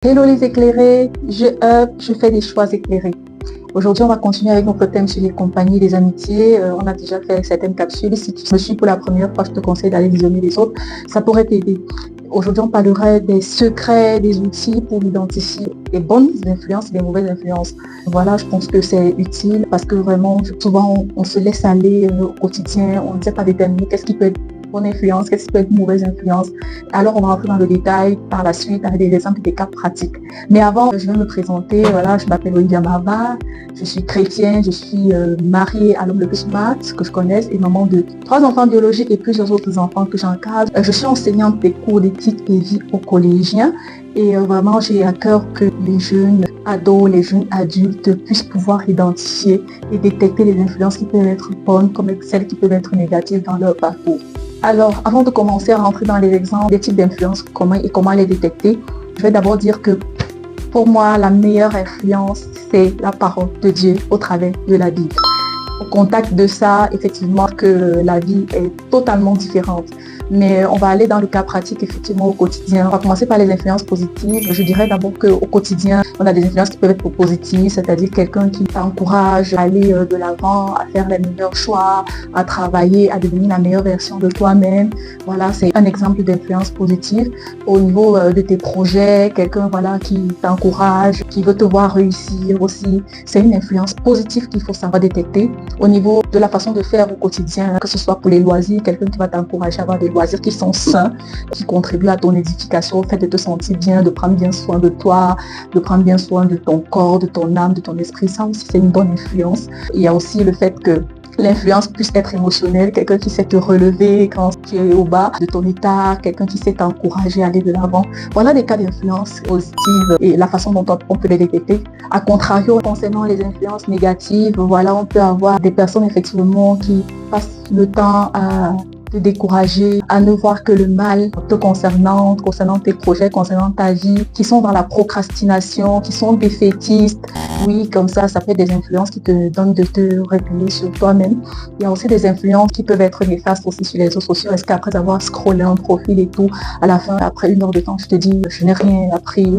Hello les éclairés, je fais des choix éclairés. Aujourd'hui, on va continuer avec notre thème sur les compagnies et les amitiés. On a déjà fait certaines capsules. Si tu me suis pour la première fois, je te conseille d'aller visionner les autres. Ça pourrait t'aider. Aujourd'hui, on parlera des secrets, des outils pour identifier les bonnes influences et les mauvaises influences. Voilà, je pense que c'est utile parce que vraiment, souvent, on se laisse aller au quotidien. On ne sait pas déterminer qu'est-ce qui peut être bonne influence, qu'est-ce qui peut être mauvaise influence. Alors, on va rentrer dans le détail par la suite avec des exemples et des cas pratiques. Mais avant, je vais me présenter. Voilà, je m'appelle Olivia Marva. Je suis chrétienne, je suis mariée à l'homme le plus smart que je connaisse et maman de 3 enfants biologiques et plusieurs autres enfants que j'encadre. Je suis enseignante des cours d'éthique et vie aux collégiens et vraiment j'ai à cœur que les jeunes ados, les jeunes adultes puissent pouvoir identifier et détecter les influences qui peuvent être bonnes comme celles qui peuvent être négatives dans leur parcours. Alors, avant de commencer à rentrer dans les exemples des types d'influences comment les détecter, je vais d'abord dire que pour moi, la meilleure influence, c'est la parole de Dieu au travers de la Bible. Au contact de ça, effectivement, que la vie est totalement différente. Mais on va aller dans le cas pratique, effectivement, au quotidien. On va commencer par les influences positives. Je dirais d'abord qu'au quotidien, on a des influences qui peuvent être positives, c'est-à-dire quelqu'un qui t'encourage à aller de l'avant, à faire les meilleurs choix, à travailler, à devenir la meilleure version de toi-même. Voilà, c'est un exemple d'influence positive. Au niveau de tes projets, quelqu'un qui t'encourage, qui veut te voir réussir aussi. C'est une influence positive qu'il faut savoir détecter. Au niveau de la façon de faire au quotidien, que ce soit pour les loisirs, quelqu'un qui va t'encourager à avoir des loisirs qui sont sains, qui contribuent à ton édification, au fait de te sentir bien, de prendre bien soin de toi, de prendre bien soin de ton corps, de ton âme, de ton esprit. Ça aussi, c'est une bonne influence. Il y a aussi le fait que l'influence puisse être émotionnelle, quelqu'un qui sait te relever quand tu es au bas de ton état, quelqu'un qui sait t'encourager à aller de l'avant. Voilà des cas d'influence positive et la façon dont on peut les détecter. A contrario, concernant les influences négatives, voilà, on peut avoir des personnes effectivement qui passent le temps à te décourager, à ne voir que le mal te concernant tes projets, concernant ta vie, qui sont dans la procrastination, qui sont défaitistes. Oui, comme ça peut être des influences qui te donnent de te replier sur toi-même. Il y a aussi des influences qui peuvent être néfastes aussi sur les réseaux sociaux. Est-ce qu'après avoir scrollé un profil et tout, à la fin, après 1 heure de temps, je te dis, je n'ai rien appris,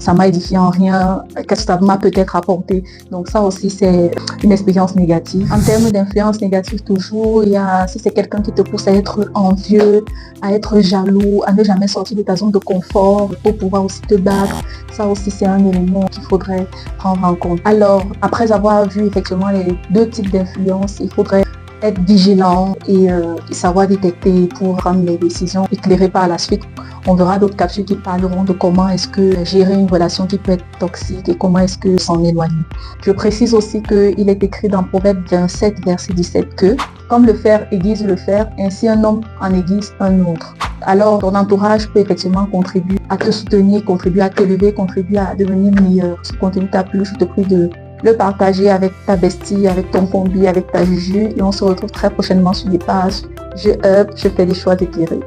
ça m'a édifié en rien, qu'est-ce que ça m'a peut-être apporté. Donc ça aussi, c'est une expérience négative. En termes d'influence négative, toujours, il y a, si c'est quelqu'un qui te pousse à être envieux, à être jaloux, à ne jamais sortir de ta zone de confort pour pouvoir aussi te battre. Ça aussi, c'est un élément qu'il faudrait prendre en compte. Alors, après avoir vu effectivement les 2 types d'influence, il faudrait être vigilant et savoir détecter pour prendre les décisions éclairées par la suite. On verra d'autres capsules qui parleront de comment est-ce que gérer une relation qui peut être toxique et comment est-ce que s'en éloigner. Je précise aussi qu'il est écrit dans Proverbe 27, verset 17 que « Comme le fer aiguise le fer, ainsi un homme en aiguise un autre ». Alors, ton entourage peut effectivement contribuer à te soutenir, contribuer à t'élever, contribuer à devenir meilleur. Si ce contenu t'a plu, je te prie de le partager avec ta bestie, avec ton combi, avec ta juju. Et on se retrouve très prochainement sur les pages. Je fais des choix éclairés.